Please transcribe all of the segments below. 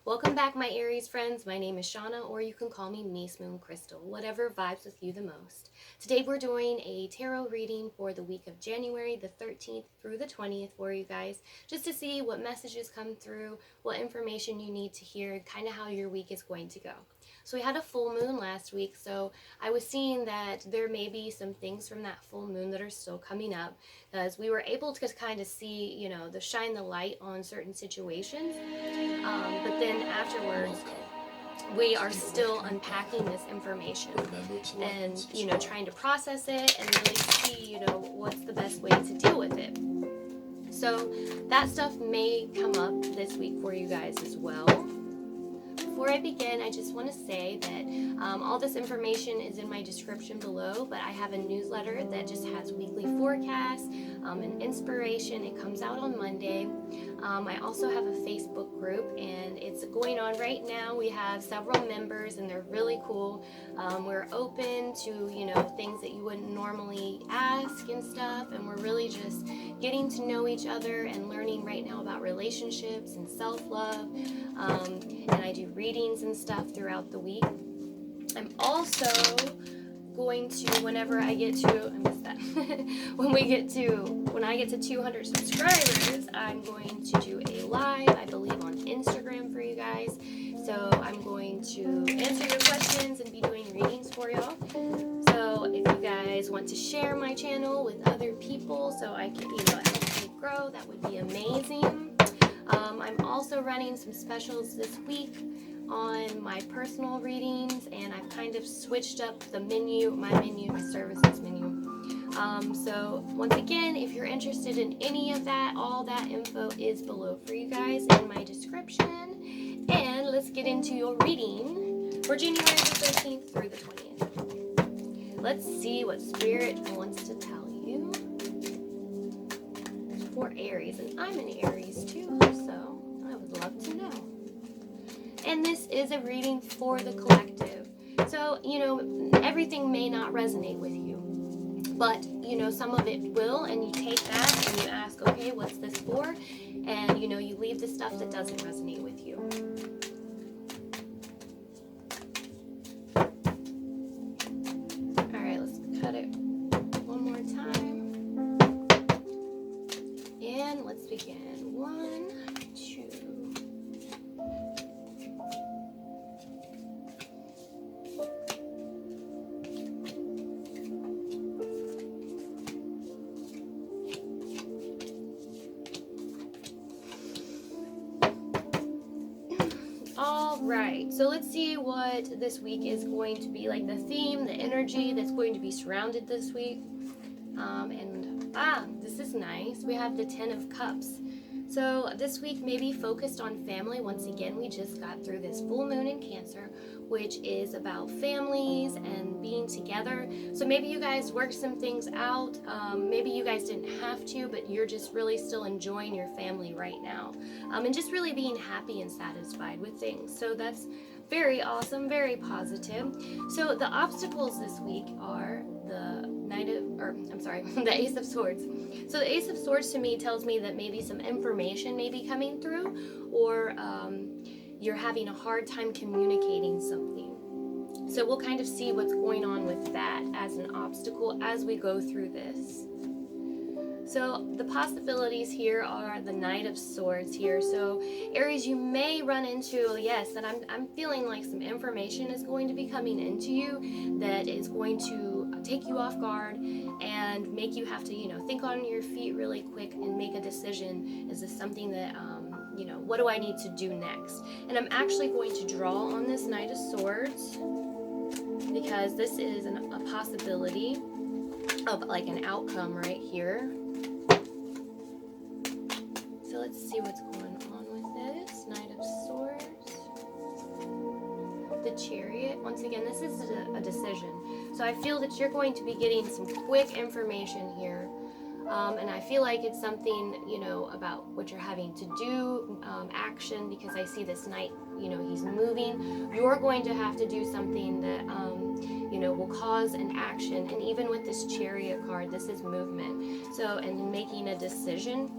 Welcome back, my Aries friends. My name is Shauna, or you can call me Niece Moon Crystal, whatever vibes with you the most. Today we're doing a tarot reading for the week of January the 13th through the 20th for you guys, just to see what messages come through, what information you need to hear, kind of how your week is going to go. So we had a full moon last week, so I was seeing that there may be some things from that full moon that are still coming up, as we were able to kind of see, shine the light on certain situations. But then afterwards, we are still unpacking this information and, trying to process it and really see, what's the best way to deal with it. So that stuff may come up this week for you guys as well. Before I begin, I just want to say that all this information is in my description below, but I have a newsletter that just has weekly forecasts and inspiration. It comes out on Monday. I also have a Facebook group, and it's going on right now. We have several members, and they're really cool. We're open to, things that you wouldn't normally ask and stuff, and we're really just getting to know each other and learning right now about relationships and self-love. And I do readings and stuff throughout the week. I'm also going to, whenever I get to, I missed that, when I get to 200 subscribers, I'm going to do a live, I believe on Instagram for you guys. So I'm going to answer your questions and be doing readings for y'all. So if you guys want to share my channel with other people so I can, it helps me grow, that would be amazing. I'm also running some specials this week on my personal readings, and I've kind of switched up the menu, my services menu. So once again, if you're interested in any of that, all that info is below for you guys in my description. And let's get into your reading for January the 13th through the 20th. Let's see what Spirit wants to tell you for Aries. And I'm an Aries too, so I would love to know. And this is a reading for the collective. So, everything may not resonate with you, but, some of it will, and you take that and you ask, okay, what's this for? And, you leave the stuff that doesn't resonate with you. All right, let's cut it one more time. And let's begin. 1, 2. All right, so let's see what this week is going to be like, the theme, the energy that's going to be surrounded this week. This is nice. We have the 10 of Cups. So this week may be focused on family. Once again, we just got through this full moon in Cancer, which is about families and being together. So maybe you guys worked some things out. Maybe you guys didn't have to, but you're just really still enjoying your family right now. And just really being happy and satisfied with things. So that's very awesome, very positive. So the obstacles this week are the Ace of Swords. So the Ace of Swords to me tells me that maybe some information may be coming through, or you're having a hard time communicating something. So we'll kind of see what's going on with that as an obstacle as we go through this. So the possibilities here are the Knight of Swords here. So Aries, you may run into, yes, that I'm feeling like some information is going to be coming into you that is going to take you off guard and make you have to, think on your feet really quick and make a decision. Is this something that, what do I need to do next? And I'm actually going to draw on this Knight of Swords because this is a possibility of like an outcome right here. So let's see what's going on with this. Knight of Swords. The Chariot. Once again, this is a decision. So I feel that you're going to be getting some quick information here. And I feel like it's something, about what you're having to do, action, because I see this knight, he's moving. You're going to have to do something that, will cause an action. And even with this Chariot card, this is movement. So, and making a decision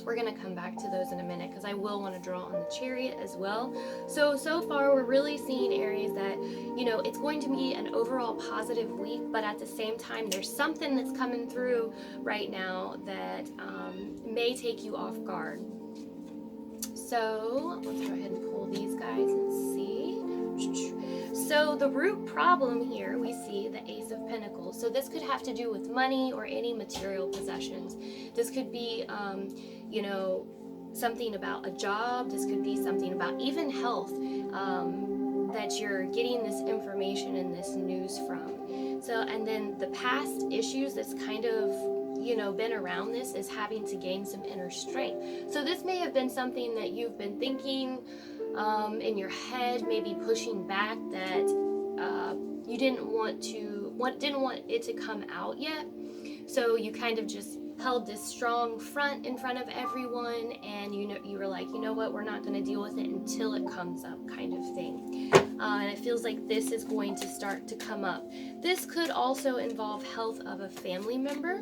We're going to come back to those in a minute because I will want to draw on the Chariot as well. So far we're really seeing, Aries, that, you know, it's going to be an overall positive week, but at the same time there's something that's coming through right now that may take you off guard. So let's go ahead and pull these guys and see. So the root problem here, we see the Ace of Pentacles. So this could have to do with money or any material possessions. This could be, you know, something about a job. This could be something about even health, that you're getting this information and this news from. So, and then the past issues that's kind of, you know, been around this is having to gain some inner strength. So this may have been something that you've been thinking in your head, maybe pushing back, that you didn't want it to come out yet. So you kind of just held this strong front in front of everyone, and you were like, you know what, we're not going to deal with it until it comes up, kind of thing. And it feels like this is going to start to come up. This could also involve health of a family member.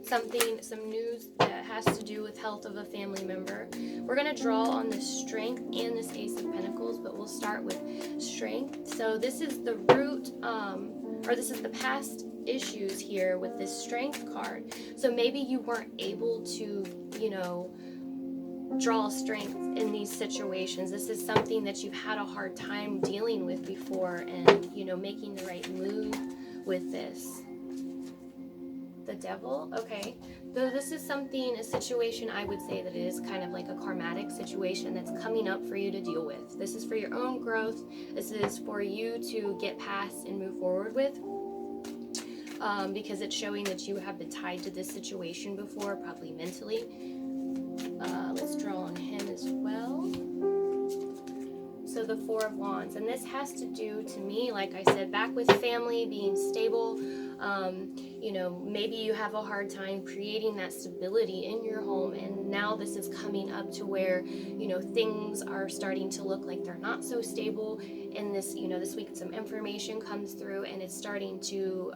Some news that has to do with health of a family member. We're going to draw on the Strength and this Ace of Pentacles, but we'll start with Strength. So this is the root, or this is the past issues here with this Strength card. So maybe you weren't able to, you know, draw strength in these situations. This is something that you've had a hard time dealing with before, and, you know, making the right move with this. The Devil, okay. Though this is a situation, I would say that it is kind of like a karmatic situation that's coming up for you to deal with. This is for your own growth. This is for you to get past and move forward with. Because it's showing that you have been tied to this situation before, probably mentally. Let's draw on him as well. So the Four of Wands, and this has to do, to me, like I said, back with family, being stable. You know, maybe you have a hard time creating that stability in your home, and now this is coming up to where, you know, things are starting to look like they're not so stable. And this, you know, this week some information comes through, and it's starting to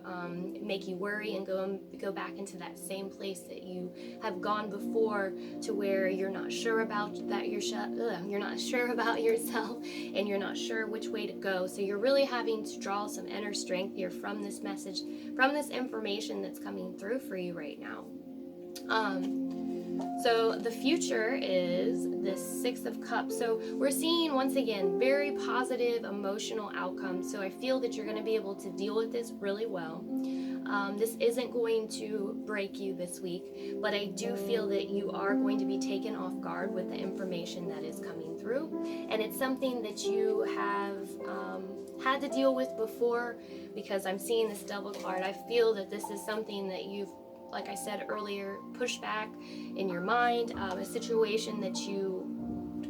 make you worry and go back into that same place that you have gone before, to where you're not sure about that you're not sure about yourself, and you're not sure which way to go. So you're really having to draw some inner strength here from this message, from this information that's coming through for you right now. So the future is this Six of Cups. So we're seeing, once again, very positive emotional outcomes. So I feel that you're going to be able to deal with this really well. This isn't going to break you this week, but I do feel that you are going to be taken off guard with the information that is coming through. And it's something that you have had to deal with before, because I'm seeing this Devil card. I feel that this is something that you've, like I said earlier, pushed back in your mind, a situation that you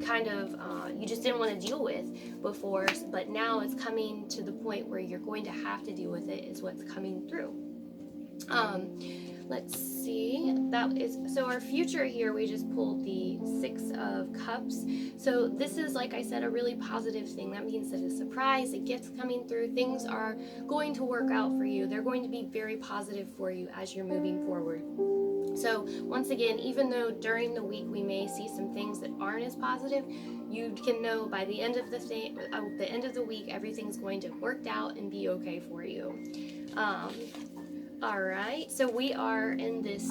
kind of, you just didn't want to deal with before, but now it's coming to the point where you're going to have to deal with it, is what's coming through. Let's see, so our future here, we just pulled the Six of Cups. So this is, like I said, a really positive thing. That means that a surprise, a gift coming through, things are going to work out for you. They're going to be very positive for you as you're moving forward. So once again, even though during the week we may see some things that aren't as positive, you can know by the end of the week, everything's going to work out and be okay for you. All right, so we are in this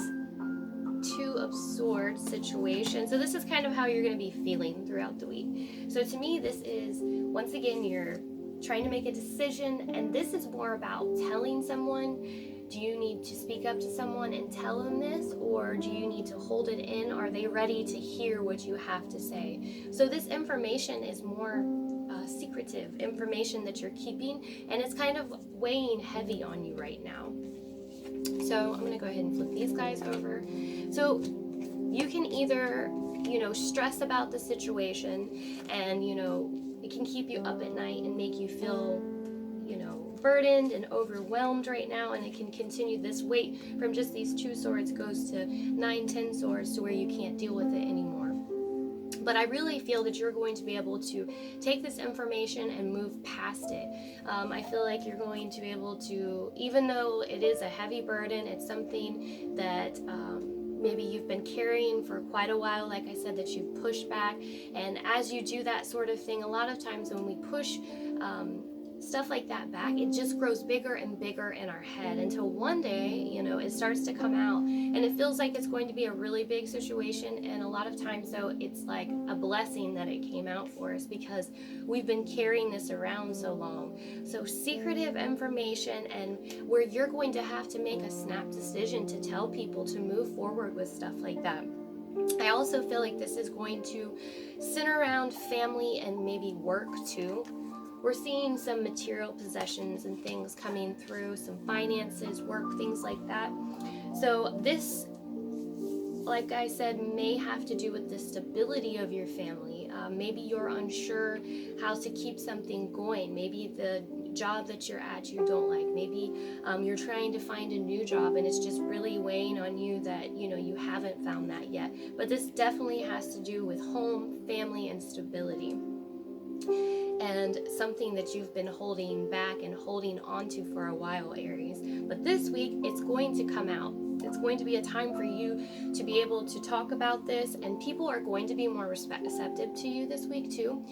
Two of Swords situation. So this is kind of how you're going to be feeling throughout the week. So to me, this is, once again, you're trying to make a decision, and this is more about telling someone. Do you need to speak up to someone and tell them this, or do you need to hold it in? Are they ready to hear what you have to say? So this information is more secretive information that you're keeping, and it's kind of weighing heavy on you right now. So I'm going to go ahead and flip these guys over. So you can either, you know, stress about the situation, and, you know, it can keep you up at night and make you feel, you know, burdened and overwhelmed right now, and it can continue. This weight from just these two swords goes to 9, 10 swords, to where you can't deal with it anymore. But I really feel that you're going to be able to take this information and move past it. I feel like you're going to be able to, even though it is a heavy burden, it's something that maybe you've been carrying for quite a while, like I said, that you push back. And as you do that sort of thing, a lot of times when we push stuff like that back, it just grows bigger and bigger in our head until one day, you know, it starts to come out and it feels like it's going to be a really big situation. And a lot of times, though, it's like a blessing that it came out for us because we've been carrying this around so long. So secretive information, and where you're going to have to make a snap decision to tell people to move forward with stuff like that. I also feel like this is going to center around family and maybe work too. We're seeing some material possessions and things coming through, some finances, work, things like that. So this, like I said, may have to do with the stability of your family. Maybe you're unsure how to keep something going. Maybe the job that you're at you don't like. Maybe you're trying to find a new job and it's just really weighing on you that, you know, you haven't found that yet. But this definitely has to do with home, family, and stability. And something that you've been holding back and holding onto for a while, Aries. But this week, it's going to come out. It's going to be a time for you to be able to talk about this, and people are going to be more receptive to you this week too.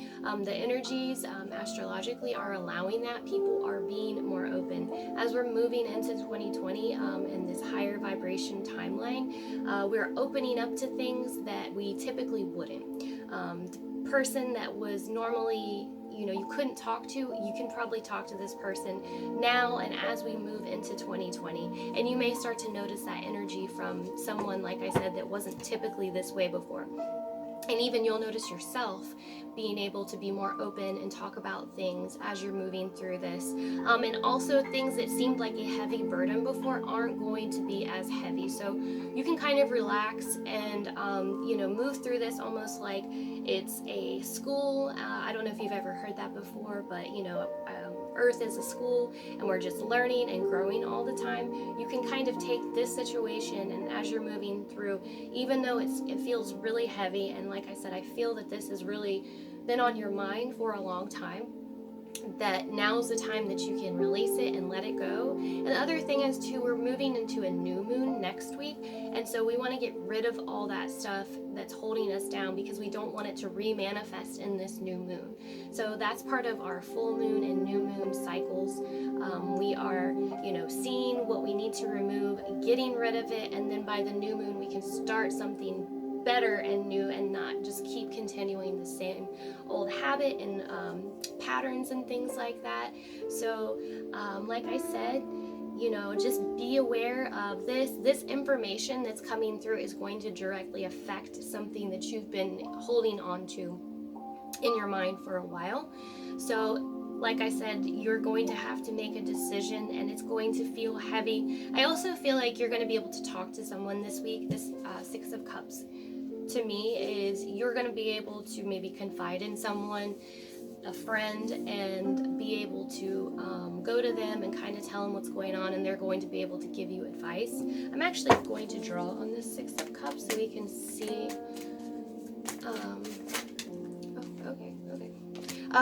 The energies astrologically are allowing that. People are being more open. As we're moving into 2020 in this higher vibration timeline, we're opening up to things that we typically wouldn't. The person that was normally, you know, you couldn't talk to, you can probably talk to this person now and as we move into 2020. And you may start to notice that energy from someone, like I said, that wasn't typically this way before. And even you'll notice yourself being able to be more open and talk about things as you're moving through this. And also things that seemed like a heavy burden before aren't going to be as heavy. So you can kind of relax and, you know, move through this almost like it's a school. I don't know if you've ever heard that before, but, you know, Earth is a school and we're just learning and growing all the time. You can kind of take this situation, and as you're moving through, even though it feels really heavy, and like I said, I feel that this has really been on your mind for a long time, that now's the time that you can release it and let it go. And the other thing is too, we're moving into a new moon next week, and so we want to get rid of all that stuff that's holding us down because we don't want it to re-manifest in this new moon. So that's part of our full moon and new moon cycles. We are, you know, seeing what we need to remove, getting rid of it, and then by the new moon we can start something better and new and not just keep continuing the same old habit and patterns and things like that. So like I said, you know, just be aware of this information that's coming through is going to directly affect something that you've been holding on to in your mind for a while. So like I said, you're going to have to make a decision and it's going to feel heavy. I also feel like you're going to be able to talk to someone this week. This Six of Cups to me is you're going to be able to maybe confide in someone, a friend, and be able to go to them and kind of tell them what's going on, and they're going to be able to give you advice. I'm actually going to draw on this Six of Cups so we can see.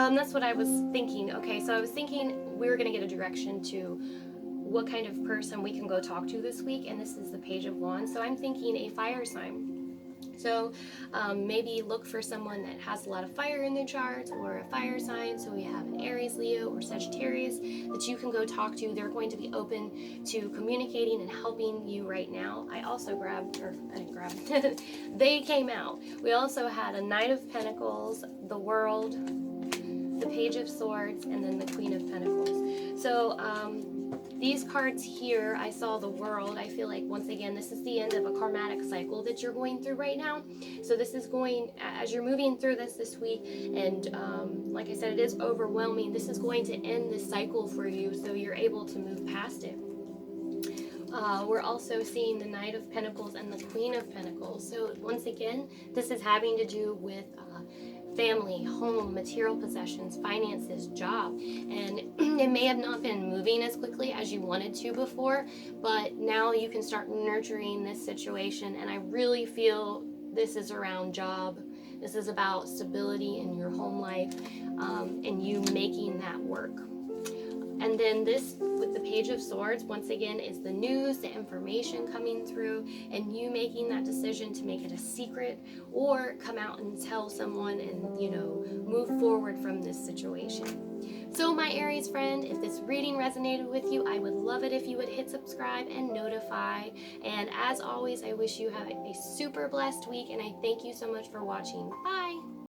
That's what I was thinking. Okay, so I was thinking we were going to get a direction to what kind of person we can go talk to this week, and this is the Page of Wands. So I'm thinking a fire sign. So maybe look for someone that has a lot of fire in their charts, or a fire sign. So we have an Aries, Leo, or Sagittarius that you can go talk to. They're going to be open to communicating and helping you right now. I also grabbed, or I didn't grab, they came out. We also had a Knight of Pentacles, the World, the Page of Swords, and then the Queen of Pentacles. So these cards here, I saw the World. I feel like, once again, this is the end of a karmatic cycle that you're going through right now. So this is going, as you're moving through this week, and like I said, it is overwhelming. This is going to end this cycle for you, so you're able to move past it. We're also seeing the Knight of Pentacles and the Queen of Pentacles. So once again, this is having to do with family, home, material possessions, finances, job. And it may have not been moving as quickly as you wanted to before, but now you can start nurturing this situation. And I really feel this is around job. This is about stability in your home life, and you making that work. And then this with the Page of Swords, once again, is the news, the information coming through, and you making that decision to make it a secret or come out and tell someone and, move forward from this situation. So my Aries friend, if this reading resonated with you, I would love it if you would hit subscribe and notify. And as always, I wish you have a super blessed week, and I thank you so much for watching. Bye!